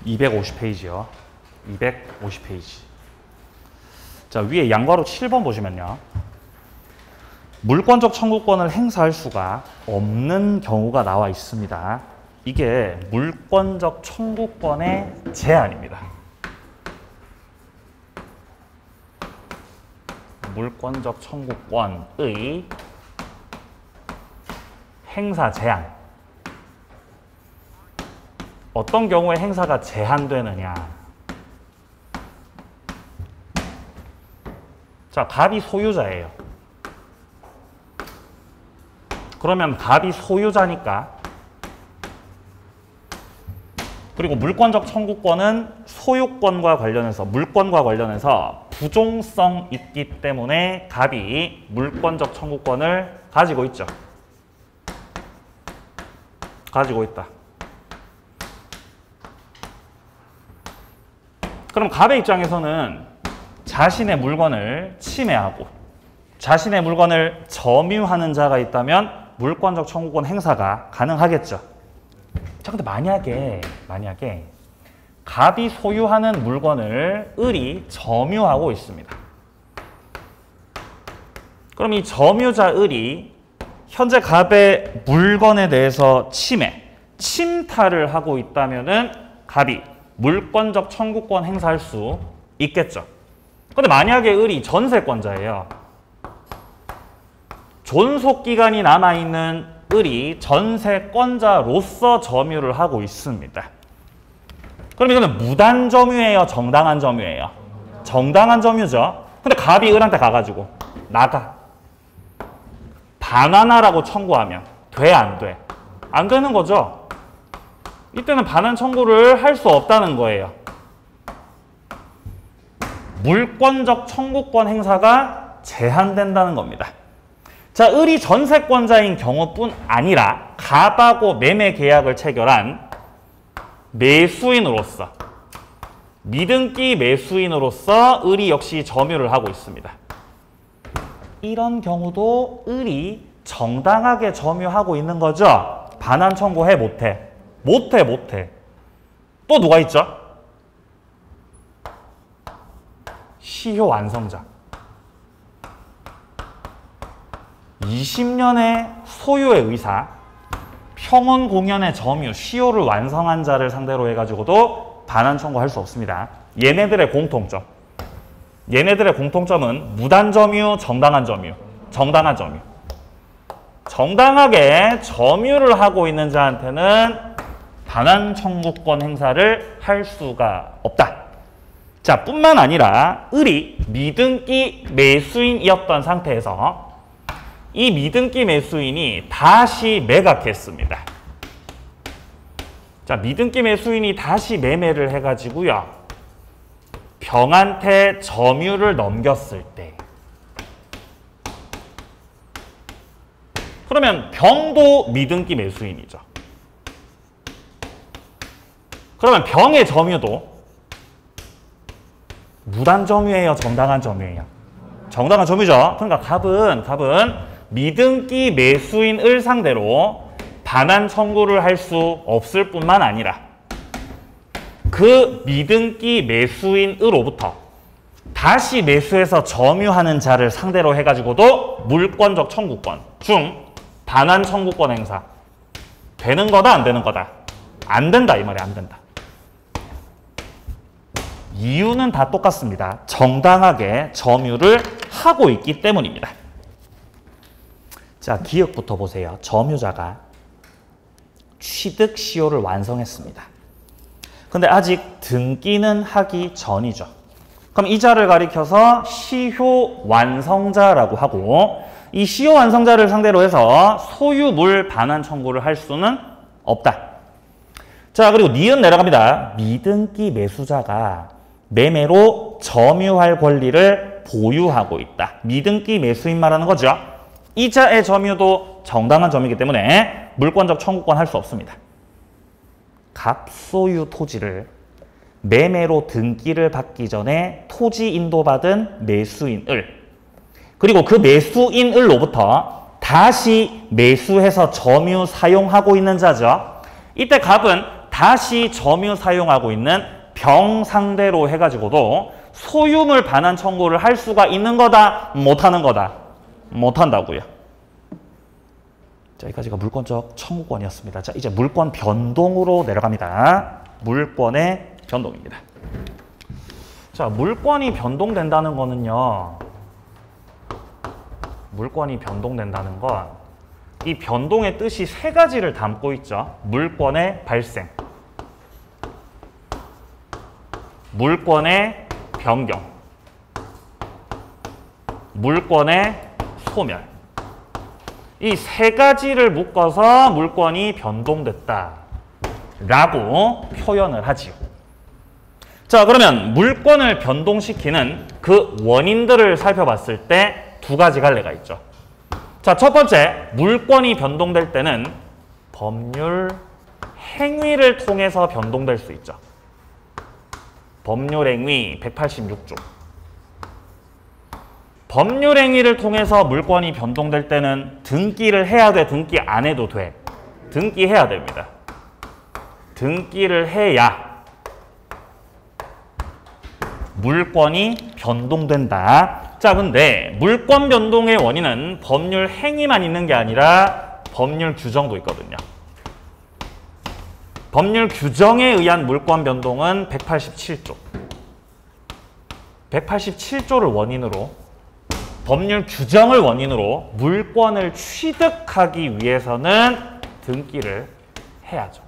250페이지요. 250페이지. 자, 위에 양괄호 7번 보시면요. 물권적 청구권을 행사할 수가 없는 경우가 나와 있습니다. 이게 물권적 청구권의 제한입니다. 물권적 청구권의 행사 제한. 어떤 경우에 행사가 제한되느냐. 자, 갑이 소유자예요. 그러면 갑이 소유자니까, 그리고 물권적 청구권은 소유권과 관련해서, 물권과 관련해서 부종성 있기 때문에 갑이 물권적 청구권을 가지고 있죠. 가지고 있다. 그럼 갑의 입장에서는 자신의 물건을 침해하고 자신의 물건을 점유하는 자가 있다면 물권적 청구권 행사가 가능하겠죠. 자, 근데 만약에 갑이 소유하는 물건을 을이 점유하고 있습니다. 그럼 이 점유자 을이 현재 갑의 물건에 대해서 침탈을 하고 있다면은 갑이 물권적 청구권 행사할 수 있겠죠. 근데 만약에 을이 전세권자예요. 존속기간이 남아있는 을이 전세권자로서 점유를 하고 있습니다. 그럼 이거는 무단 점유예요? 정당한 점유예요? 정당한 점유죠. 근데 갑이 을한테 가가지고 나가. 반환하라고 청구하면 돼, 안 돼? 안 되는 거죠. 이때는 반환 청구를 할 수 없다는 거예요. 물권적 청구권 행사가 제한된다는 겁니다. 자, 을이 전세권자인 경우뿐 아니라 갑하고 매매 계약을 체결한 매수인으로서, 미등기 매수인으로서 을이 역시 점유를 하고 있습니다. 이런 경우도 을이 정당하게 점유하고 있는 거죠. 반환 청구해, 못해? 못해. 또 누가 있죠? 시효 완성자. 20년의 소유의 의사, 평온 공연의 점유, 시효를 완성한 자를 상대로 해가지고도 반환 청구할 수 없습니다. 얘네들의 공통점. 얘네들의 공통점은 무단 점유, 정당한 점유. 정당한 점유. 정당하게 점유를 하고 있는 자한테는 반환 청구권 행사를 할 수가 없다. 자, 뿐만 아니라 을이 미등기 매수인이었던 상태에서 이 미등기 매수인이 다시 매각했습니다. 자, 미등기 매수인이 다시 매매를 해가지고요. 병한테 점유를 넘겼을 때, 그러면 병도 미등기 매수인이죠. 그러면 병의 점유도 무단 점유예요? 정당한 점유예요? 정당한 점유죠. 그러니까 갑은 미등기 매수인을 상대로 반환 청구를 할 수 없을 뿐만 아니라 그 미등기 매수인으로부터 다시 매수해서 점유하는 자를 상대로 해가지고도 물권적 청구권 중 반환 청구권 행사 되는 거다, 안 되는 거다? 안 된다, 이 말이 안 된다. 이유는 다 똑같습니다. 정당하게 점유를 하고 있기 때문입니다. 자, 기억부터 보세요. 점유자가 취득 시효를 완성했습니다. 근데 아직 등기는 하기 전이죠. 그럼 이 자를 가리켜서 시효 완성자라고 하고, 이 시효 완성자를 상대로 해서 소유물 반환 청구를 할 수는 없다. 자, 그리고 니은 내려갑니다. 미등기 매수자가 매매로 점유할 권리를 보유하고 있다. 미등기 매수인 말하는 거죠. 이자의 점유도 정당한 점유이기 때문에 물권적 청구권 할 수 없습니다. 갑소유 토지를 매매로 등기를 받기 전에 토지 인도받은 매수인을, 그리고 그 매수인을로부터 다시 매수해서 점유 사용하고 있는 자죠. 이때 갑은 다시 점유 사용하고 있는 병 상대로 해가지고도 소유물 반환 청구를 할 수가 있는 거다, 못하는 거다? 못한다고요. 자, 여기까지가 물권적 청구권이었습니다. 자, 이제 물권 변동으로 내려갑니다. 물권의 변동입니다. 자, 물권이 변동된다는 거는요. 물권이 변동된다는 건 이 변동의 뜻이 세 가지를 담고 있죠. 물권의 발생, 물권의 변경, 물권의 소멸. 이 세 가지를 묶어서 물권이 변동됐다 라고 표현을 하지요. 자, 그러면 물권을 변동시키는 그 원인들을 살펴봤을 때 두 가지 갈래가 있죠. 자, 첫 번째, 물권이 변동될 때는 법률 행위를 통해서 변동될 수 있죠. 법률 행위 186조. 법률 행위를 통해서 물권이 변동될 때는 등기를 해야 돼, 등기 안 해도 돼? 등기해야 됩니다. 등기를 해야 물권이 변동된다. 자, 근데 물권 변동의 원인은 법률 행위만 있는 게 아니라 법률 규정도 있거든요. 법률 규정에 의한 물권 변동은 187조. 187조를 원인으로, 법률 규정을 원인으로 물권을 취득하기 위해서는 등기를 해야죠.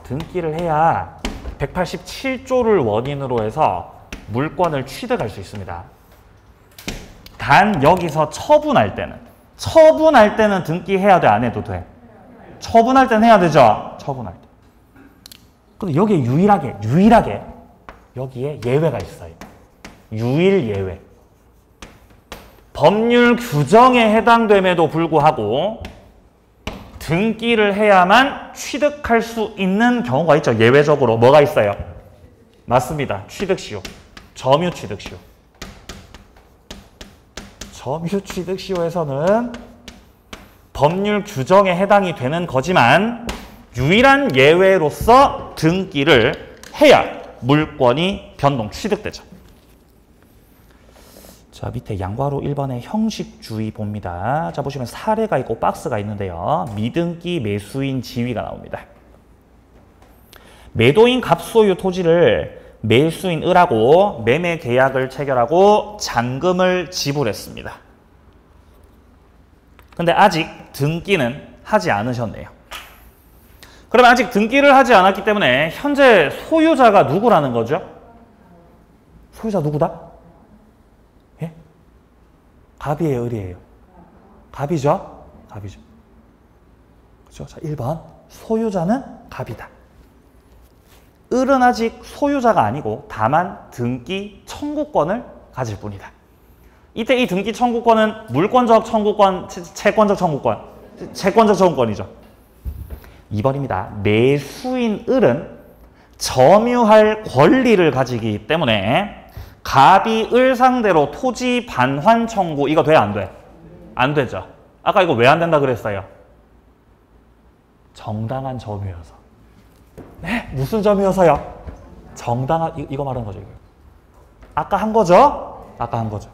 등기를 해야 187조를 원인으로 해서 물권을 취득할 수 있습니다. 단 여기서 처분할 때는 등기해야 돼, 안 해도 돼? 처분할 때는 해야 되죠? 처분할 때. 근데 여기에 유일하게 여기에 예외가 있어요. 유일 예외. 법률 규정에 해당됨에도 불구하고 등기를 해야만 취득할 수 있는 경우가 있죠. 예외적으로 뭐가 있어요? 맞습니다. 취득시효. 점유취득시효. 점유취득시효에서는 법률 규정에 해당이 되는 거지만 유일한 예외로서 등기를 해야 물권이 변동, 취득되죠. 자, 밑에 양괄호 1번의 형식주의 봅니다. 자, 보시면 사례가 있고 박스가 있는데요. 미등기 매수인 지위가 나옵니다. 매도인 갑소유 토지를 매수인 을하고 매매 계약을 체결하고 잔금을 지불했습니다. 근데 아직 등기는 하지 않으셨네요. 그러면 아직 등기를 하지 않았기 때문에 현재 소유자가 누구라는 거죠? 소유자 누구다? 예? 갑이에요, 을이에요? 갑이죠? 갑이죠. 그렇죠? 자, 1번. 소유자는 갑이다. 을은 아직 소유자가 아니고 다만 등기 청구권을 가질 뿐이다. 이때 이 등기 청구권은 물권적 청구권, 채권적 청구권, 채권적 청구권이죠. 2번입니다. 매수인 을은 점유할 권리를 가지기 때문에 갑이 을 상대로 토지 반환 청구, 이거 돼, 안 돼? 안 되죠. 아까 이거 왜 안 된다 그랬어요? 정당한 점유여서. 네? 무슨 점이어서요? 정당한, 이거 말하는 거죠. 이거. 아까 한 거죠? 아까 한 거죠.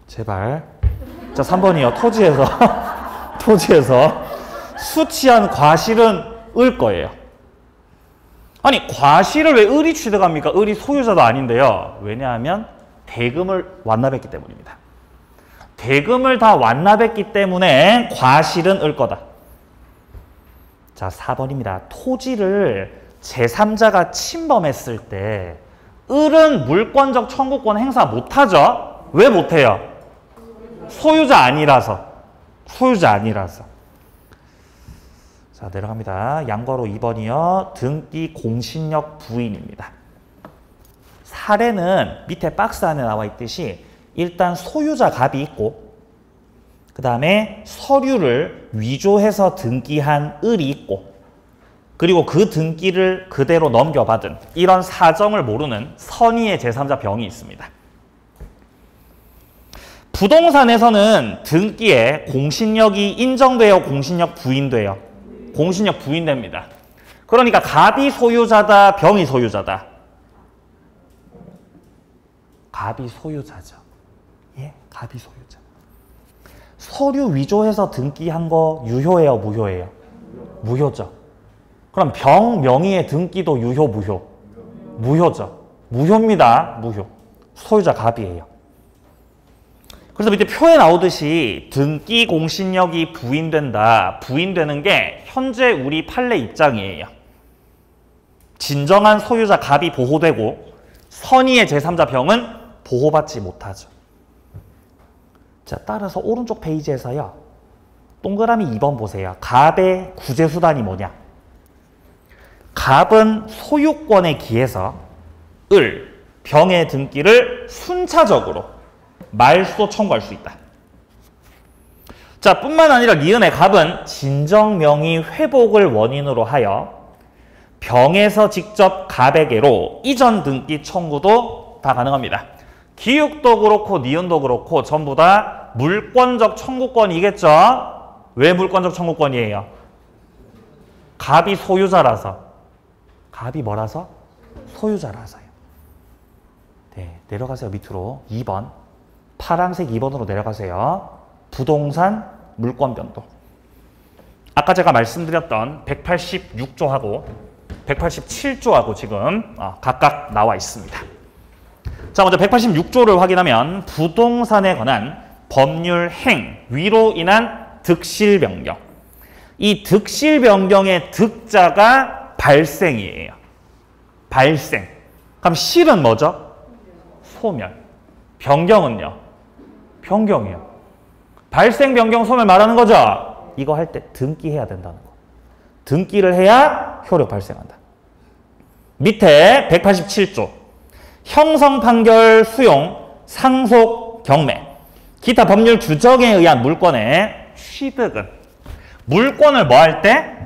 제발. 자, 3번이요. 토지에서 수취한 과실은 을 거예요. 아니, 과실을 왜 을이 취득합니까? 을이 소유자도 아닌데요. 왜냐하면 대금을 완납했기 때문입니다. 대금을 다 완납했기 때문에 과실은 을 거다. 자, 4번입니다. 토지를 제3자가 침범했을 때 을은 물권적 청구권 행사 못하죠? 왜 못해요? 소유자 아니라서. 소유자 아니라서. 자, 내려갑니다. 양괄호 2번이요. 등기 공신력 부인입니다. 사례는 밑에 박스 안에 나와 있듯이 일단 소유자 갑이 있고 그 다음에 서류를 위조해서 등기한 을이 있고 그리고 그 등기를 그대로 넘겨받은 이런 사정을 모르는 선의의 제3자 병이 있습니다. 부동산에서는 등기에 공신력이 인정돼요? 공신력 부인돼요? 공신력 부인됩니다. 그러니까 갑이 소유자다, 병이 소유자다. 갑이 소유자죠. 예, 갑이 소유자. 서류 위조해서 등기한 거 유효해요, 무효해요? 무효죠. 그럼 병 명의의 등기도 유효, 무효? 무효죠. 무효입니다. 무효. 소유자 갑이에요. 그래서 밑에 표에 나오듯이 등기 공신력이 부인된다. 부인되는 게 현재 우리 판례 입장이에요. 진정한 소유자 갑이 보호되고 선의의 제3자 병은 보호받지 못하죠. 자, 따라서 오른쪽 페이지에서요. 동그라미 2번 보세요. 갑의 구제수단이 뭐냐? 갑은 소유권에 기해서 병의 등기를 순차적으로 말소 청구할 수 있다. 자, 뿐만 아니라 니은의 갑은 진정명의 회복을 원인으로 하여 병에서 직접 갑에게로 이전 등기 청구도 다 가능합니다. 기육도 그렇고 니은도 그렇고 전부 다 물권적 청구권이겠죠? 왜 물권적 청구권이에요? 갑이 소유자라서. 갑이 뭐라서? 소유자라서요. 네, 내려가세요. 밑으로 2번. 파란색 2번으로 내려가세요. 부동산 물권 변동. 아까 제가 말씀드렸던 186조하고 187조하고 지금 각각 나와 있습니다. 자, 먼저 186조를 확인하면 부동산에 관한 법률 행위로 인한 득실 변경. 이 득실 변경의 득자가 발생이에요. 발생. 그럼 실은 뭐죠? 소멸. 변경은요? 변경이요. 발생, 변경, 소멸 말하는 거죠? 이거 할 때 등기해야 된다는 거. 등기를 해야 효력 발생한다. 밑에 187조. 형성 판결 수용, 상속, 경매. 기타 법률 규정에 의한 물권의 취득은 물권을 뭐 할 때?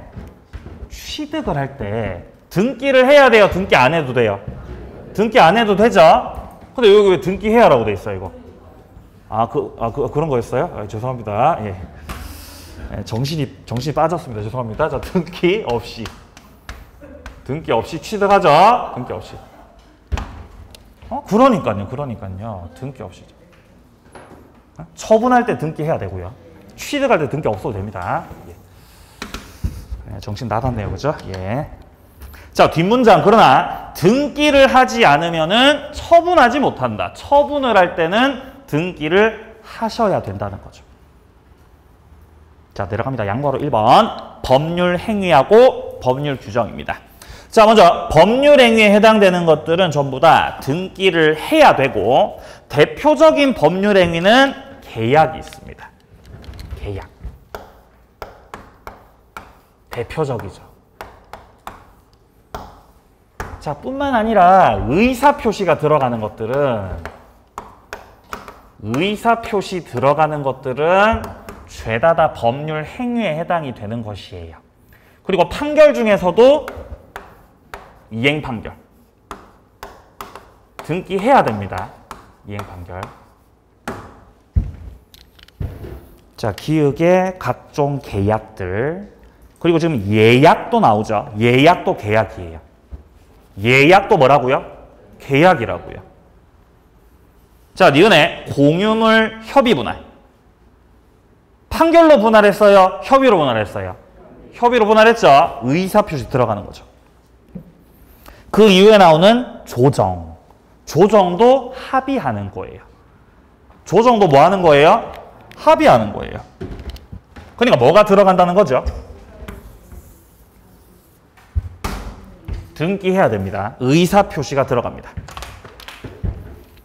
취득을 할 때 등기를 해야 돼요? 등기 안 해도 돼요? 등기 안 해도 되죠? 근데 여기 왜 등기해야 라고 돼 있어요, 이거? 그런 거였어요? 죄송합니다. 예. 정신이 빠졌습니다. 죄송합니다. 자, 등기 없이 취득하죠? 등기 없이. 그러니까요. 등기 없이. 처분할 때 등기해야 되고요. 취득할 때 등기 없어도 됩니다. 예. 정신 나갔네요. 그죠? 예. 자, 뒷문장. 그러나 등기를 하지 않으면은 처분하지 못한다. 처분을 할 때는 등기를 하셔야 된다는 거죠. 자, 내려갑니다. 양보하러 1번. 법률 행위하고 법률 규정입니다. 자, 먼저 법률 행위에 해당되는 것들은 전부 다 등기를 해야 되고 대표적인 법률 행위는 계약이 있습니다. 계약. 대표적이죠. 자, 뿐만 아니라 의사표시가 들어가는 것들은 죄다 다 법률 행위에 해당이 되는 것이에요. 그리고 판결 중에서도 이행 판결. 등기해야 됩니다. 이행 판결. 자, 기역의 각종 계약들. 그리고 지금 예약도 나오죠. 예약도 계약이에요. 예약도 뭐라고요? 계약이라고요. 자, 니은의 공유물 협의 분할. 판결로 분할했어요? 협의로 분할했어요? 협의로 분할했죠? 의사표시 들어가는 거죠. 그 이후에 나오는 조정. 조정도 합의하는 거예요. 조정도 뭐 하는 거예요? 합의하는 거예요. 그러니까 뭐가 들어간다는 거죠? 등기해야 됩니다. 의사표시가 들어갑니다.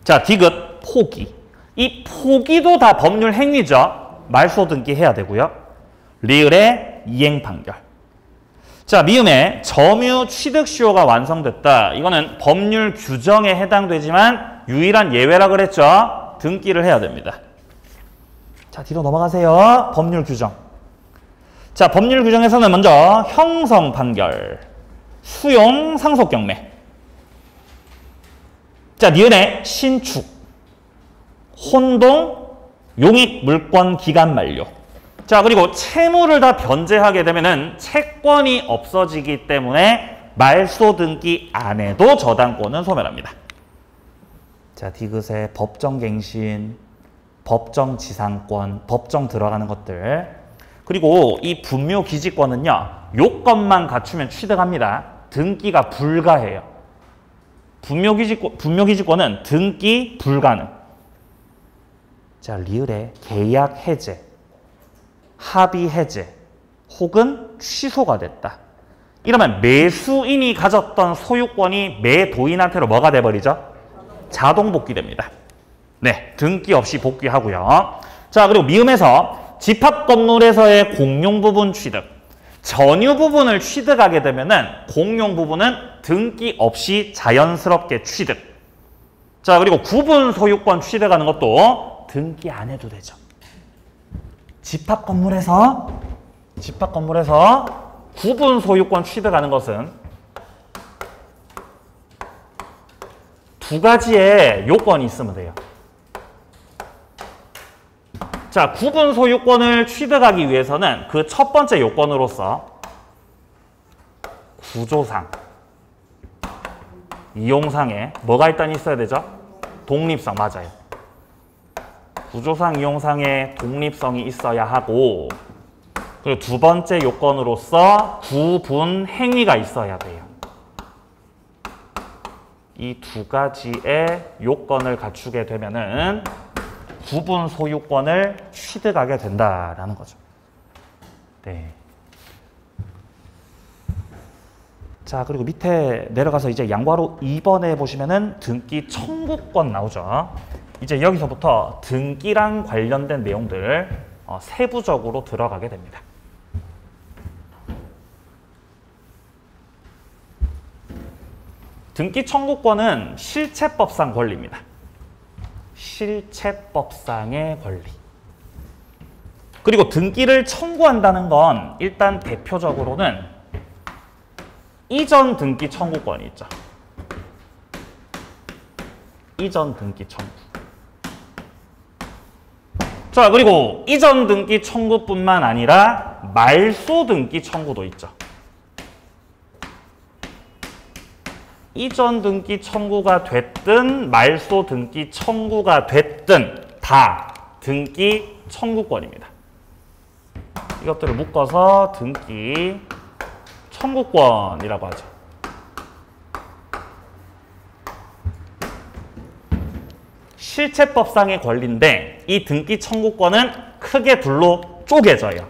자, 디귿, 포기. 이 포기도 다 법률 행위죠. 말소 등기해야 되고요. 리을의 이행 판결. 자, 미음의 점유 취득시효가 완성됐다. 이거는 법률 규정에 해당되지만 유일한 예외라 그랬죠. 등기를 해야 됩니다. 자, 뒤로 넘어가세요. 법률 규정. 자, 법률 규정에서는 먼저 형성 판결, 수용, 상속, 경매. 자, 니은의 신축, 혼동, 용익, 물권, 기간 만료. 자, 그리고 채무를 다 변제하게 되면은 채권이 없어지기 때문에 말소 등기 안에도 저당권은 소멸합니다. 자, 디귿의 법정갱신, 법정지상권, 법정 들어가는 것들. 그리고 이 분묘기지권은요, 요건만 갖추면 취득합니다. 등기가 불가해요. 분묘기지권은 등기 불가능. 자, 리을의 계약 해제, 합의 해제, 혹은 취소가 됐다. 이러면 매수인이 가졌던 소유권이 매도인한테로 뭐가 돼버리죠? 자동 복귀됩니다. 네, 등기 없이 복귀하고요. 자, 그리고 미음에서 집합 건물에서의 공용 부분 취득, 전유 부분을 취득하게 되면은 공용 부분은 등기 없이 자연스럽게 취득. 자, 그리고 구분 소유권 취득하는 것도 등기 안 해도 되죠. 집합 건물에서 구분 소유권 취득하는 것은 두 가지의 요건이 있으면 돼요. 자, 구분 소유권을 취득하기 위해서는 그 첫 번째 요건으로서 구조상, 이용상에 뭐가 일단 있어야 되죠? 독립성, 맞아요. 구조상, 이용상의 독립성이 있어야 하고, 그리고 두 번째 요건으로서 구분 행위가 있어야 돼요. 이 두 가지의 요건을 갖추게 되면은 구분 소유권을 취득하게 된다라는 거죠. 네. 자, 그리고 밑에 내려가서 이제 양괄호 2번에 보시면은 등기 청구권 나오죠. 이제 여기서부터 등기랑 관련된 내용들 세부적으로 들어가게 됩니다. 등기 청구권은 실체법상 권리입니다. 실체법상의 권리. 그리고 등기를 청구한다는 건 일단 대표적으로는 이전 등기 청구권이 있죠. 이전 등기 청구. 자, 그리고 이전 등기 청구뿐만 아니라 말소 등기 청구도 있죠. 이전 등기 청구가 됐든 말소 등기 청구가 됐든 다 등기 청구권입니다. 이것들을 묶어서 등기 청구권이라고 하죠. 실체법상의 권리인데 이 등기 청구권은 크게 둘로 쪼개져요.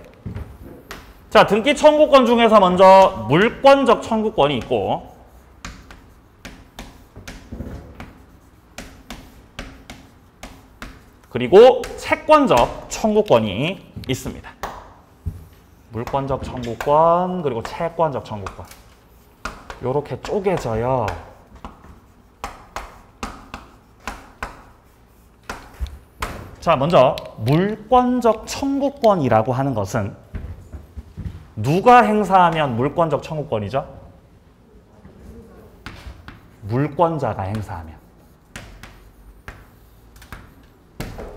자, 등기 청구권 중에서 먼저 물권적 청구권이 있고, 그리고 채권적 청구권이 있습니다. 물권적 청구권, 그리고 채권적 청구권. 요렇게 쪼개져요. 자, 먼저 물권적 청구권이라고 하는 것은 누가 행사하면 물권적 청구권이죠? 물권자가 행사하면.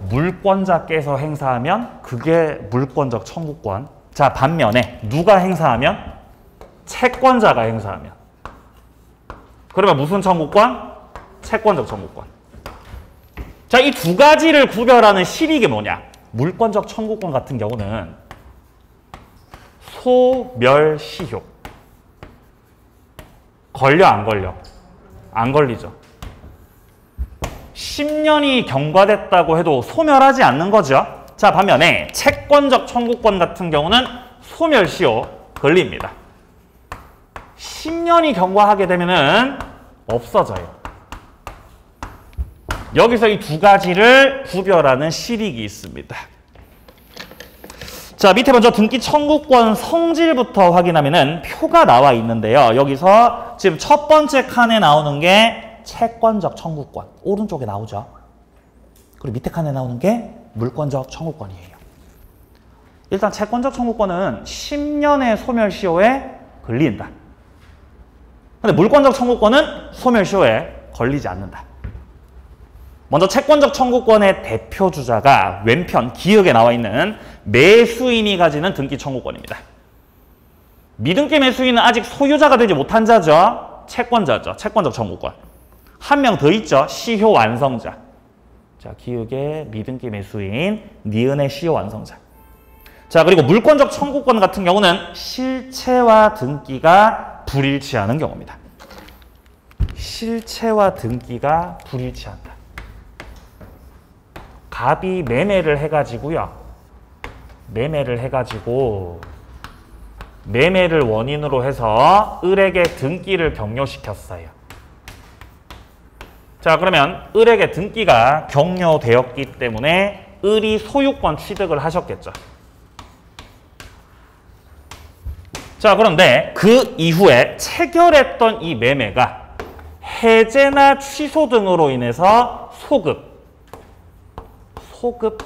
물권자께서 행사하면 그게 물권적 청구권. 자, 반면에 누가 행사하면? 채권자가 행사하면. 그러면 무슨 청구권? 채권적 청구권. 자, 이 두 가지를 구별하는 실익이 뭐냐? 물권적 청구권 같은 경우는 소멸시효. 걸려, 안 걸려? 안 걸리죠. 10년이 경과됐다고 해도 소멸하지 않는 거죠. 자, 반면에 채권적 청구권 같은 경우는 소멸시효 걸립니다. 10년이 경과하게 되면은 없어져요. 여기서 이 두 가지를 구별하는 실익이 있습니다. 자, 밑에 먼저 등기 청구권 성질부터 확인하면은 표가 나와 있는데요. 여기서 지금 첫 번째 칸에 나오는 게 채권적 청구권, 오른쪽에 나오죠. 그리고 밑에 칸에 나오는 게 물권적 청구권이에요. 일단 채권적 청구권은 10년의 소멸시효에 걸린다. 근데 물권적 청구권은 소멸시효에 걸리지 않는다. 먼저 채권적 청구권의 대표주자가 왼편 기역에 나와 있는 매수인이 가지는 등기 청구권입니다. 미등기 매수인은 아직 소유자가 되지 못한 자죠. 채권자죠. 채권적 청구권. 한 명 더 있죠. 시효 완성자. 자, 기역의 미등기 매수인, 니은의 시효 완성자. 자, 그리고 물권적 청구권 같은 경우는 실체와 등기가 불일치하는 경우입니다. 실체와 등기가 불일치한다. 갑이 매매를 해가지고요. 매매를 원인으로 해서 을에게 등기를 격려시켰어요. 자, 그러면 을에게 등기가 격려되었기 때문에 을이 소유권 취득을 하셨겠죠. 자, 그런데 그 이후에 체결했던 이 매매가 해제나 취소 등으로 인해서 소급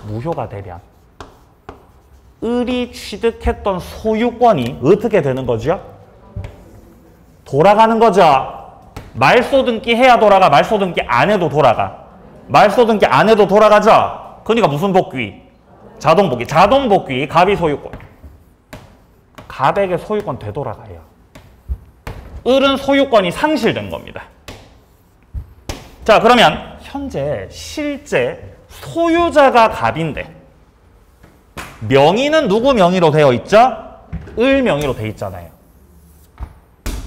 무효가 되면 을이 취득했던 소유권이 어떻게 되는 거죠? 돌아가는 거죠. 말소등기 해야 돌아가, 말소등기 안 해도 돌아가. 말소등기 안 해도 돌아가죠. 그러니까 무슨 복귀? 자동복귀. 자동복귀, 갑이 소유권. 갑에게 소유권 되돌아가요. 을은 소유권이 상실된 겁니다. 자, 그러면 현재 실제 소유자가 갑인데 명의는 누구 명의로 되어 있죠? 을 명의로 되어 있잖아요.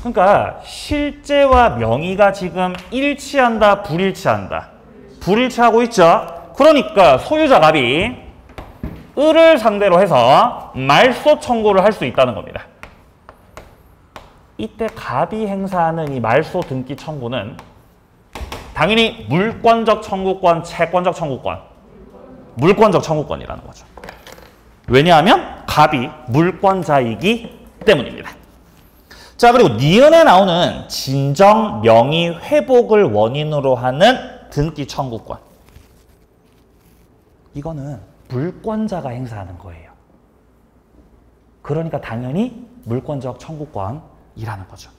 그러니까 실제와 명의가 지금 일치한다, 불일치한다? 불일치하고 있죠? 그러니까 소유자 갑이 을을 상대로 해서 말소 청구를 할 수 있다는 겁니다. 이때 갑이 행사하는 이 말소 등기 청구는 당연히 물권적 청구권, 채권적 청구권, 물권적 청구권이라는 거죠. 왜냐하면 갑이 물권자이기 때문입니다. 자, 그리고 니은에 나오는 진정 명의 회복을 원인으로 하는 등기 청구권. 이거는 물권자가 행사하는 거예요. 그러니까 당연히 물권적 청구권이라는 거죠.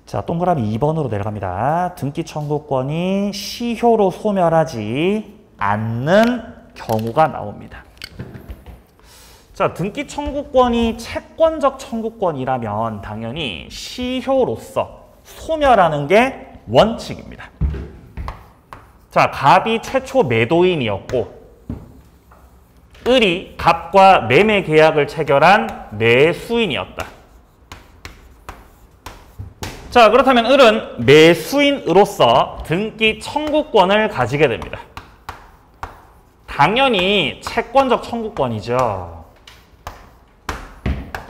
자, 동그라미 2번으로 내려갑니다. 등기 청구권이 시효로 소멸하지 않는 경우가 나옵니다. 자, 등기 청구권이 채권적 청구권이라면 당연히 시효로서 소멸하는 게 원칙입니다. 자, 갑이 최초 매도인이었고 을이 갑과 매매 계약을 체결한 매수인이었다. 자, 그렇다면 을은 매수인으로서 등기 청구권을 가지게 됩니다. 당연히 채권적 청구권이죠.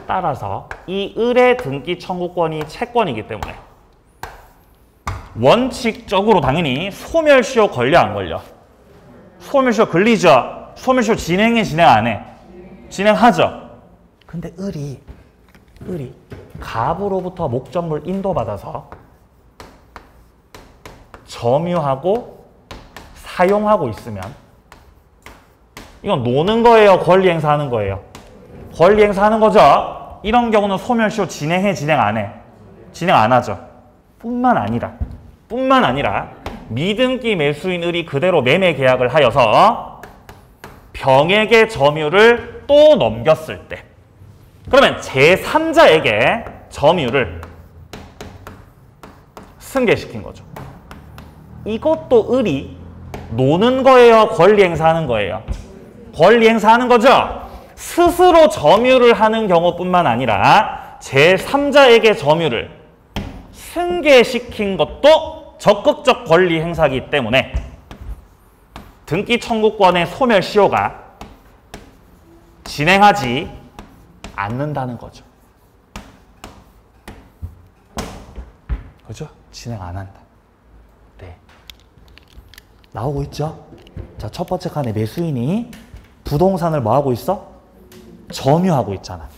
따라서 이 을의 등기 청구권이 채권이기 때문에 원칙적으로 당연히 소멸시효 걸려 안 걸려? 소멸시효 걸리죠. 소멸시효 진행해, 진행 안 해? 진행하죠. 근데 을이 갑으로부터 목적물 인도받아서 점유하고 사용하고 있으면 이건 노는 거예요? 권리 행사하는 거예요? 권리 행사하는 거죠. 이런 경우는 소멸시효 진행해, 진행 안 해? 진행 안 하죠. 뿐만 아니라 미등기 매수인 을이 그대로 매매 계약을 하여서 병에게 점유를 또 넘겼을 때 그러면 제3자에게 점유를 승계시킨 거죠. 이것도 을이 노는 거예요? 권리 행사하는 거예요? 권리 행사하는 거죠. 스스로 점유를 하는 경우뿐만 아니라 제3자에게 점유를 승계시킨 것도 적극적 권리 행사이기 때문에 등기 청구권의 소멸시효가 진행하지 않는다는 거죠. 그죠? 진행 안 한다. 네. 나오고 있죠? 자, 첫 번째 칸에 매수인이 부동산을 뭐 하고 있어? 점유하고 있잖아.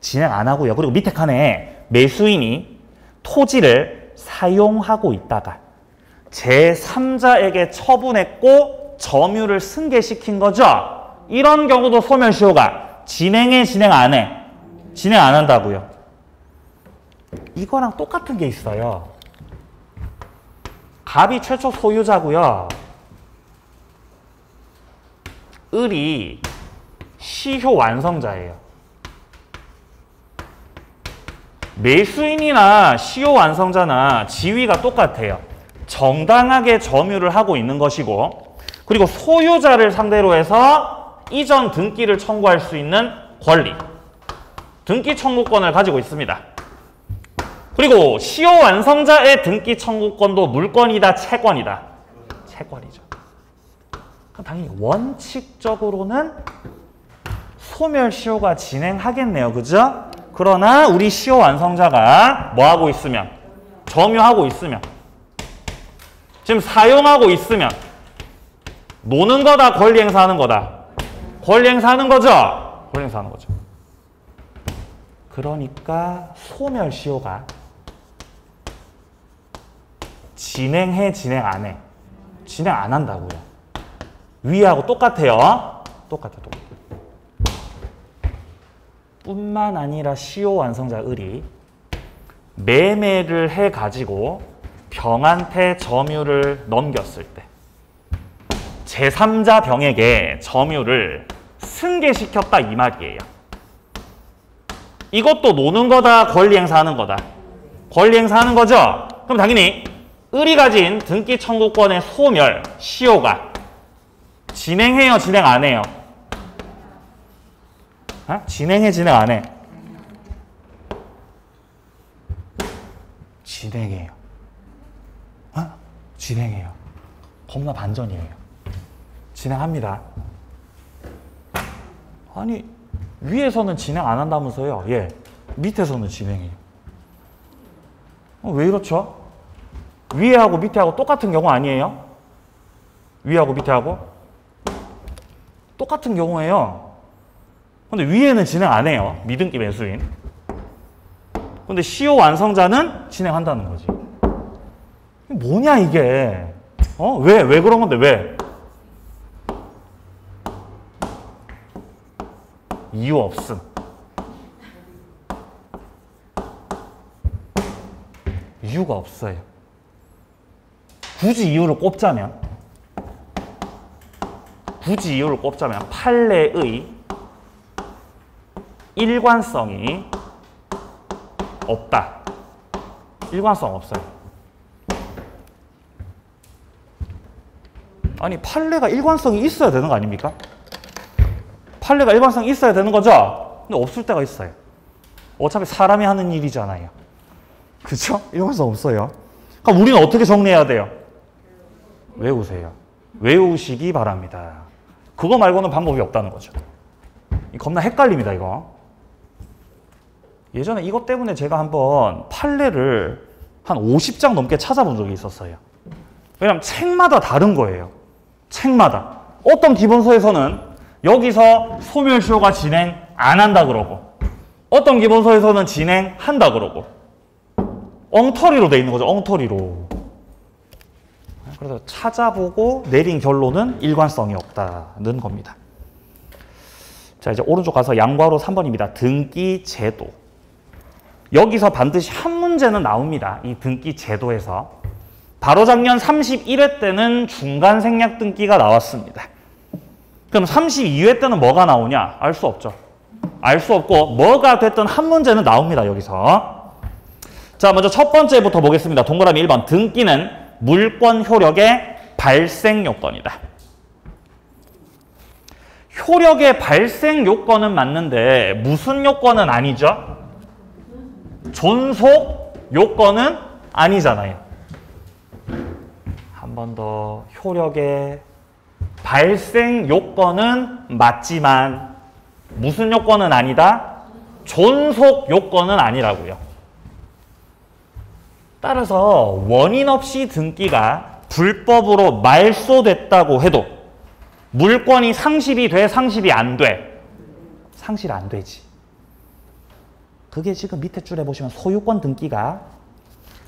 진행 안 하고요. 그리고 밑에 칸에 매수인이 토지를 사용하고 있다가 제3자에게 처분했고 점유를 승계시킨 거죠. 이런 경우도 소멸시효가 진행해, 진행 안 해? 진행 안 한다고요. 이거랑 똑같은 게 있어요. 갑이 최초 소유자고요. 을이 시효 완성자예요. 매수인이나 시효 완성자나 지위가 똑같아요. 정당하게 점유를 하고 있는 것이고, 그리고 소유자를 상대로 해서 이전 등기를 청구할 수 있는 권리, 등기 청구권을 가지고 있습니다. 그리고 시효 완성자의 등기 청구권도 물권이다, 채권이다? 채권이죠. 그럼 당연히 원칙적으로는 소멸시효가 진행하겠네요. 그죠? 그러나 우리 시효 완성자가 뭐 하고 있으면? 점유하고 있으면, 지금 사용하고 있으면 노는 거다, 권리 행사하는 거다? 권리 행사하는 거죠? 권리 행사하는 거죠. 그러니까 소멸시효가 진행해, 진행 안 해? 진행 안 한다고요. 위하고 똑같아요. 똑같아요. 뿐만 아니라 시효 완성자 을이 매매를 해가지고 병한테 점유를 넘겼을 때 제3자 병에게 점유를 승계시켰다 이 말이에요. 이것도 노는 거다, 권리 행사하는 거다? 권리 행사하는 거죠? 그럼 당연히 을이 가진 등기 청구권의 소멸, 시효가 진행해요, 진행 안 해요? 진행해, 진행 안 해? 진행해요. 진행해요. 겁나 반전이에요. 진행합니다. 아니, 위에서는 진행 안 한다면서요? 예. 밑에서는 진행해요. 왜 이렇죠? 위에하고 밑에하고 똑같은 경우 아니에요? 위하고 밑에하고? 똑같은 경우예요. 근데 위에는 진행 안 해요. 미등기 매수인. 근데 시효 완성자는 진행한다는 거지. 뭐냐 이게? 왜 그런 건데 왜? 이유 없음. 이유가 없어요. 굳이 이유를 꼽자면 판례의 일관성이 없다. 일관성 없어요. 아니, 판례가 일관성이 있어야 되는 거 아닙니까? 판례가 일관성이 있어야 되는 거죠? 근데 없을 때가 있어요. 어차피 사람이 하는 일이잖아요. 그쵸? 일관성 없어요. 그럼 우리는 어떻게 정리해야 돼요? 외우세요. 외우시기 바랍니다. 그거 말고는 방법이 없다는 거죠. 겁나 헷갈립니다, 이거. 예전에 이것 때문에 제가 한번 판례를 한 50장 넘게 찾아본 적이 있었어요. 왜냐면 책마다 다른 거예요. 책마다. 어떤 기본서에서는 여기서 소멸시효가 진행 안 한다 그러고, 어떤 기본서에서는 진행한다 그러고, 엉터리로 돼 있는 거죠. 엉터리로. 그래서 찾아보고 내린 결론은 일관성이 없다는 겁니다. 자, 이제 오른쪽 가서 양괄호 3번입니다. 등기 제도. 여기서 반드시 한 문제는 나옵니다. 이 등기 제도에서. 바로 작년 31회 때는 중간 생략 등기가 나왔습니다. 그럼 32회 때는 뭐가 나오냐? 알 수 없죠. 알 수 없고 뭐가 됐든 한 문제는 나옵니다. 여기서. 자, 먼저 첫 번째부터 보겠습니다. 동그라미 1번. 등기는 물권 효력의 발생 요건이다. 효력의 발생 요건은 맞는데 무슨 요건은 아니죠? 존속 요건은 아니잖아요. 한 번 더. 효력의 발생 요건은 맞지만 무슨 요건은 아니다? 존속 요건은 아니라고요. 따라서 원인 없이 등기가 불법으로 말소됐다고 해도 물권이 상실이 돼, 상실이 안 돼? 상실 안 되지. 그게 지금 밑에 줄에 보시면 소유권 등기가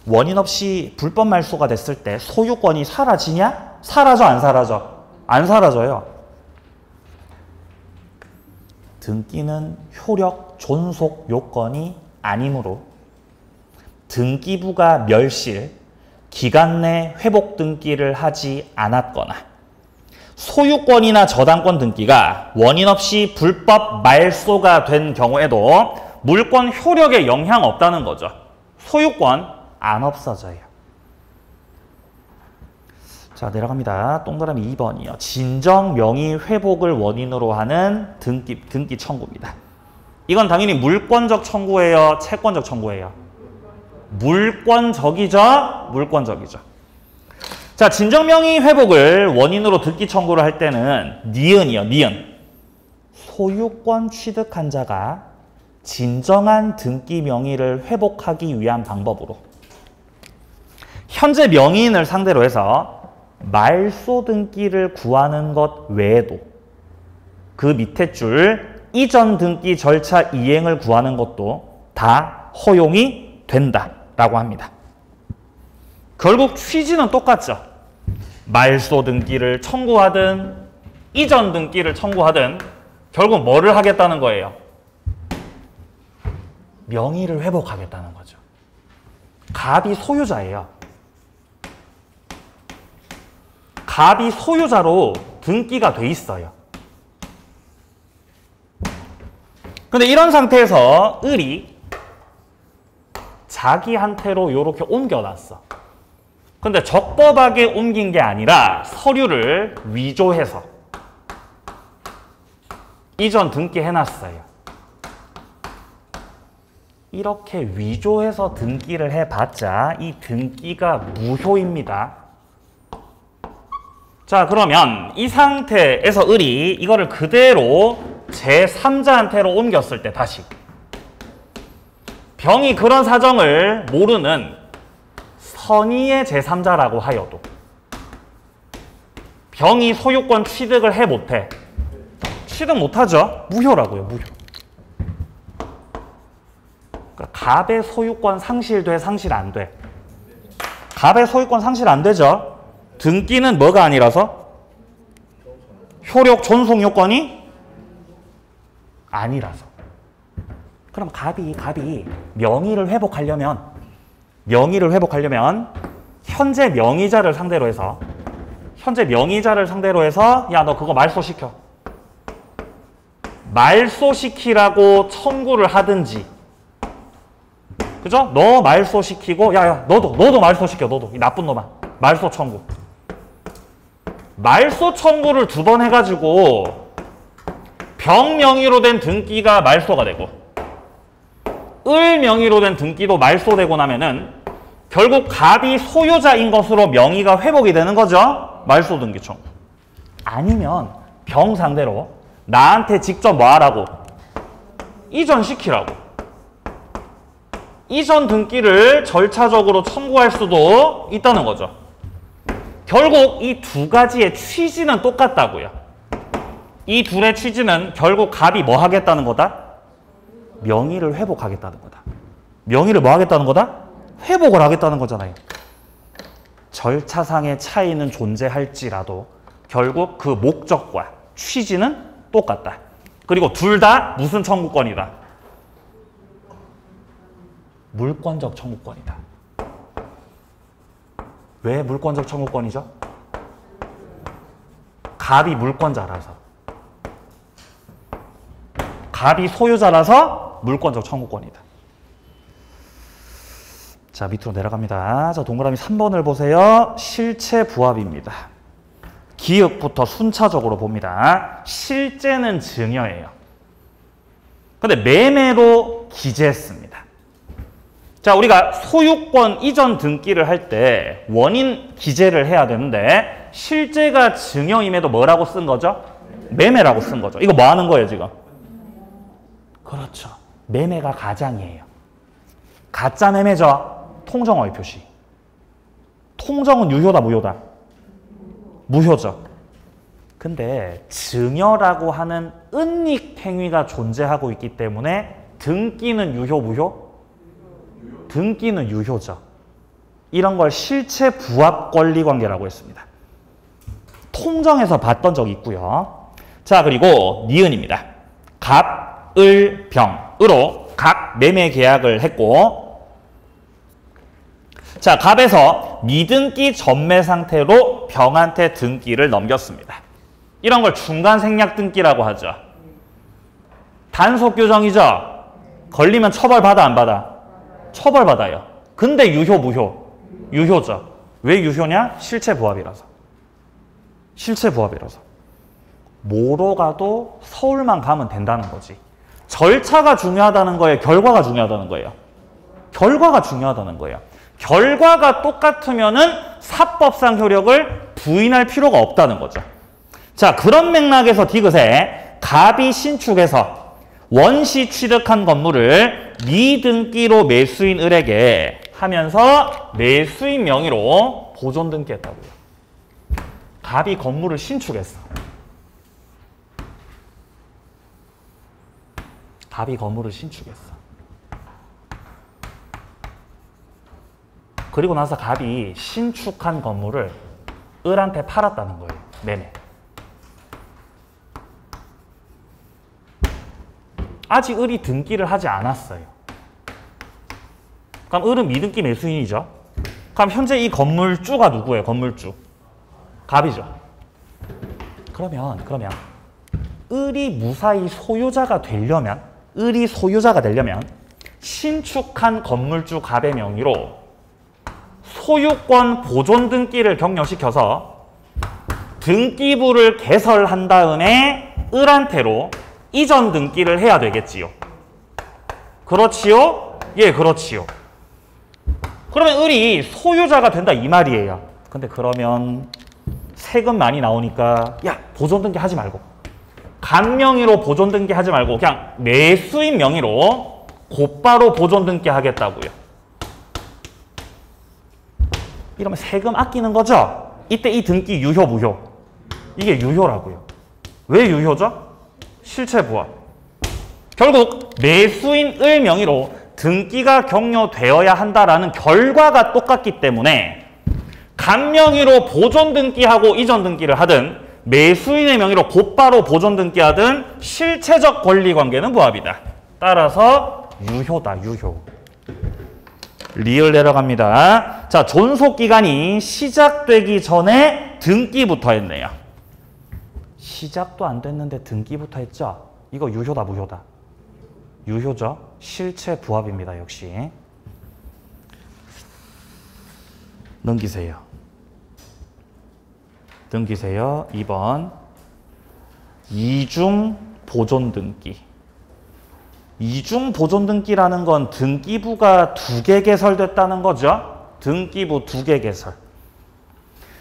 원인 없이 불법 말소가 됐을 때 소유권이 사라지냐? 사라져, 안 사라져? 안 사라져요. 등기는 효력 존속 요건이 아니므로 등기부가 멸실, 기간 내 회복 등기를 하지 않았거나 소유권이나 저당권 등기가 원인 없이 불법 말소가 된 경우에도 물권 효력에 영향 없다는 거죠. 소유권 안 없어져요. 자, 내려갑니다. 동그라미 2번이요. 진정 명의 회복을 원인으로 하는 등기 청구입니다. 이건 당연히 물권적 청구예요? 채권적 청구예요? 물권적이죠? 물권적이죠. 자, 진정 명의 회복을 원인으로 등기 청구를 할 때는 니은이요. 니은. 소유권 취득한 자가 진정한 등기 명의를 회복하기 위한 방법으로 현재 명의인을 상대로 해서 말소 등기를 구하는 것 외에도 그 밑에 줄 이전 등기 절차 이행을 구하는 것도 다 허용이 된다라고 합니다. 결국 취지는 똑같죠. 말소 등기를 청구하든 이전 등기를 청구하든 결국 뭐를 하겠다는 거예요? 명의를 회복하겠다는 거죠. 갑이 소유자예요. 갑이 소유자로 등기가 돼 있어요. 근데 이런 상태에서 을이 자기한테로 이렇게 옮겨놨어. 근데 적법하게 옮긴 게 아니라 서류를 위조해서 이전 등기해놨어요. 이렇게 위조해서 등기를 해봤자 이 등기가 무효입니다. 자, 그러면 이 상태에서 을이 이거를 그대로 제3자한테로 옮겼을 때 다시 병이 그런 사정을 모르는 선의의 제3자라고 하여도 병이 소유권 취득을 해 못해? 취득 못하죠? 무효라고요. 무효. 그러니까 갑의 소유권 상실돼? 상실 안 돼? 갑의 소유권 상실 안 되죠? 등기는 뭐가 아니라서? 효력 존속 요건이 아니라서. 그럼 갑이 명의를 회복하려면 현재 명의자를 상대로 해서 야, 너 그거 말소시켜. 말소시키라고 청구를 하든지, 그죠? 너 말소시키고, 야, 너도 말소시켜. 너도 이 나쁜 놈아. 말소 청구. 말소 청구를 2번 해가지고 병 명의로 된 등기가 말소가 되고 을 명의로 된 등기도 말소되고 나면은 결국 갑이 소유자인 것으로 명의가 회복이 되는 거죠. 말소 등기 청구. 아니면 병 상대로 나한테 직접 뭐 하라고? 이전시키라고. 이전 등기를 절차적으로 청구할 수도 있다는 거죠. 결국 이 두 가지의 취지는 똑같다고요. 이 둘의 취지는 결국 갑이 뭐 하겠다는 거다? 명의를 회복하겠다는 거다. 명의를 뭐 하겠다는 거다? 회복을 하겠다는 거잖아요. 절차상의 차이는 존재할지라도 결국 그 목적과 취지는 똑같다. 그리고 둘 다 무슨 청구권이다? 물권적 청구권이다. 왜 물권적 청구권이죠? 갑이 물권자라서. 갑이 소유자라서 물권적 청구권이다. 자, 밑으로 내려갑니다. 자, 동그라미 3번을 보세요. 실체 부합입니다. 기역부터 순차적으로 봅니다. 실제는 증여예요. 근데 매매로 기재했습니다. 자, 우리가 소유권 이전 등기를 할 때 원인 기재를 해야 되는데 실제가 증여임에도 뭐라고 쓴 거죠? 매매라고 쓴 거죠. 이거 뭐 하는 거예요, 지금? 그렇죠. 매매가 가장이에요. 가짜 매매죠. 통정어의 표시. 통정은 유효다, 무효다? 무효죠. 근데 증여라고 하는 은닉 행위가 존재하고 있기 때문에 등기는 유효, 무효? 등기는 유효죠. 이런 걸 실체 부합 권리 관계라고 했습니다. 통정에서 봤던 적이 있고요. 자, 그리고 니은입니다. 갑, 을, 병으로 각 매매 계약을 했고, 자, 갑에서 미등기 전매 상태로 병한테 등기를 넘겼습니다. 이런 걸 중간 생략 등기라고 하죠. 단속 규정이죠. 걸리면 처벌받아 안 받아? 처벌받아요. 근데 유효 무효? 유효죠. 왜 유효냐? 실체 부합이라서. 실체 부합이라서. 뭐로 가도 서울만 가면 된다는 거지. 절차가 중요하다는 거예요? 결과가 중요하다는 거예요? 결과가 중요하다는 거예요. 결과가 똑같으면은 사법상 효력을 부인할 필요가 없다는 거죠. 자, 그런 맥락에서 디귿에 갑이 신축해서 원시 취득한 건물을 미등기로 매수인 을에게 하면서 매수인 명의로 보존 등기했다고요. 갑이 건물을 신축했어. 갑이 건물을 신축했어. 그리고 나서 갑이 신축한 건물을 을한테 팔았다는 거예요. 매매. 아직 을이 등기를 하지 않았어요. 그럼 을은 미등기 매수인이죠. 그럼 현재 이 건물주가 누구예요? 건물주. 갑이죠. 그러면 을이 무사히 소유자가 되려면 신축한 건물주 갑의 명의로 소유권 보존 등기를 격려시켜서 등기부를 개설한 다음에 을한테로 이전 등기를 해야 되겠지요. 그렇지요? 예, 그렇지요. 그러면 을이 소유자가 된다 이 말이에요. 근데 그러면 세금 많이 나오니까 야, 보존 등기 하지 말고 갑 명의로 보존 등기 하지 말고 그냥 매수인 명의로 곧바로 보존 등기 하겠다고요. 이러면 세금 아끼는 거죠? 이때 이 등기 유효 무효? 이게 유효라고요. 왜 유효죠? 실체 부합. 결국 매수인 을 명의로 등기가 격려되어야 한다라는 결과가 똑같기 때문에 갑 명의로 보존 등기하고 이전 등기를 하든 매수인의 명의로 곧바로 보존 등기하든 실체적 권리 관계는 부합이다. 따라서 유효다, 유효. 리을 내려갑니다. 자, 존속기간이 시작되기 전에 등기부터 했네요. 시작도 안 됐는데 등기부터 했죠? 이거 유효다, 무효다? 유효죠? 실체 부합입니다, 역시. 넘기세요. 등기세요. 2번. 이중 보존 등기. 이중 보존 등기라는 건 등기부가 2개 개설됐다는 거죠. 등기부 2개 개설.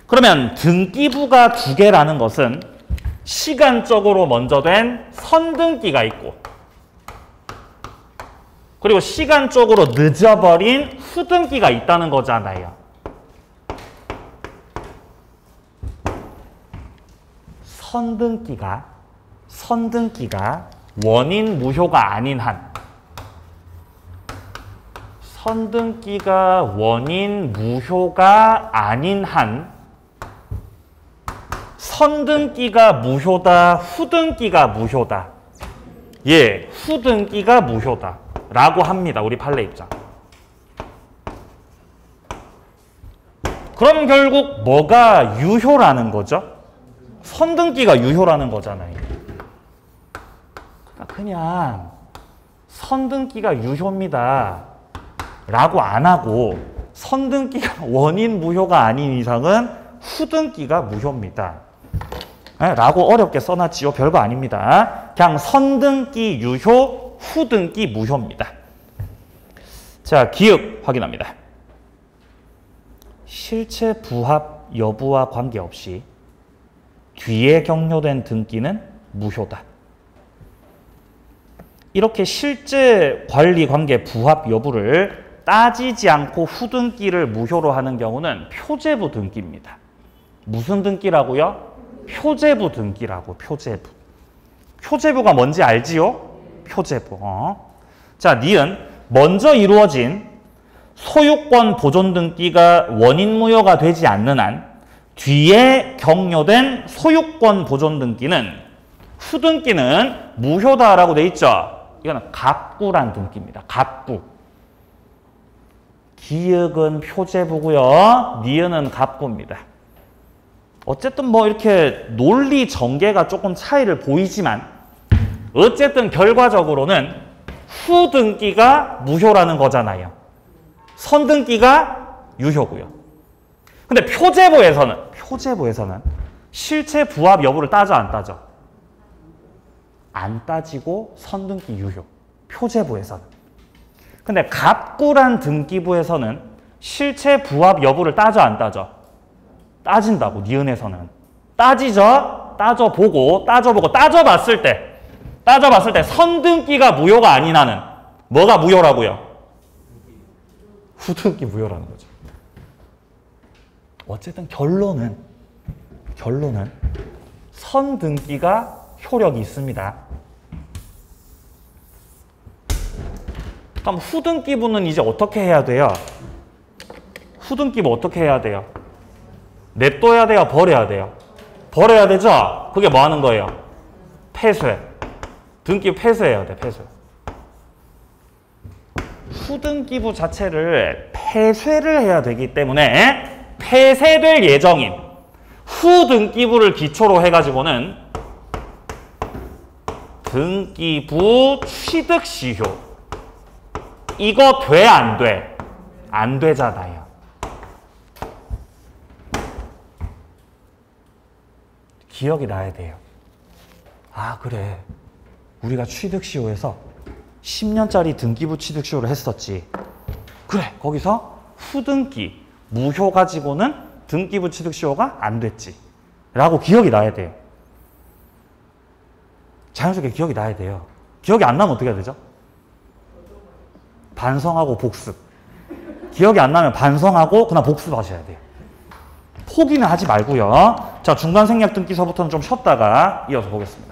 그러면 등기부가 2개라는 것은 시간적으로 먼저 된 선등기가 있고 그리고 시간적으로 늦어버린 후등기가 있다는 거잖아요. 선등기가 원인 무효가 아닌 한 선등기가 원인 무효가 아닌 한 선등기가 무효다, 후등기가 무효다. 예, 후등기가 무효다 라고 합니다. 우리 판례 입장. 그럼 결국 뭐가 유효라는 거죠? 선등기가 유효라는 거잖아요. 그냥 선등기가 유효입니다 라고 안 하고 선등기가 원인 무효가 아닌 이상은 후등기가 무효입니다 라고 어렵게 써놨지요. 별거 아닙니다. 그냥 선등기 유효, 후등기 무효입니다. 자, 기역 확인합니다. 실체 부합 여부와 관계없이 뒤에 격려된 등기는 무효다. 이렇게 실제 관리 관계 부합 여부를 따지지 않고 후등기를 무효로 하는 경우는 표제부 등기입니다. 무슨 등기라고요? 표제부 등기라고, 표제부. 표제부가 뭔지 알지요? 표제부. 자, 니은 먼저 이루어진 소유권 보존 등기가 원인 무효가 되지 않는 한 뒤에 격려된 소유권 보존 등기는 후등기는 무효다라고 돼 있죠. 이거는 갑구란 등기입니다. 갑구. 기역은 표제부고요. 니은은 갑구입니다. 어쨌든 뭐 이렇게 논리 전개가 조금 차이를 보이지만 어쨌든 결과적으로는 후등기가 무효라는 거잖아요. 선등기가 유효고요. 근데 표제부에서는 실체 부합 여부를 따져 안 따져? 안 따지고 선등기 유효. 표제부에서는. 근데 갑구란 등기부에서는 실체 부합 여부를 따져 안 따져? 따진다고. 니은에서는 따지죠. 따져보고 따져봤을 때 선등기가 무효가 아닌 한은 뭐가 무효라고요? 후등기 무효라는 거죠. 어쨌든 결론은 선등기가 효력이 있습니다. 그럼 후등기부는 이제 어떻게 해야 돼요? 후등기부 어떻게 해야 돼요? 냅둬야 돼요? 버려야 돼요? 버려야 되죠? 그게 뭐 하는 거예요? 폐쇄. 등기부 폐쇄해야 돼, 폐쇄. 후등기부 자체를 폐쇄를 해야 되기 때문에 폐쇄될 예정인 후등기부를 기초로 해가지고는 등기부 취득시효. 이거 돼, 안 돼? 안 되잖아요. 기억이 나야 돼요. 아, 그래. 우리가 취득시효에서 10년짜리 등기부 취득시효를 했었지. 그래, 거기서 후등기, 무효 가지고는 등기부 취득시효가 안 됐지. 라고 기억이 나야 돼요. 자연스럽게 기억이 나야 돼요. 기억이 안 나면 어떻게 해야 되죠? 반성하고 복습. 기억이 안 나면 반성하고 그냥 복습하셔야 돼요. 포기는 하지 말고요. 자, 중간 생략 등기서부터는 좀 쉬었다가 이어서 보겠습니다.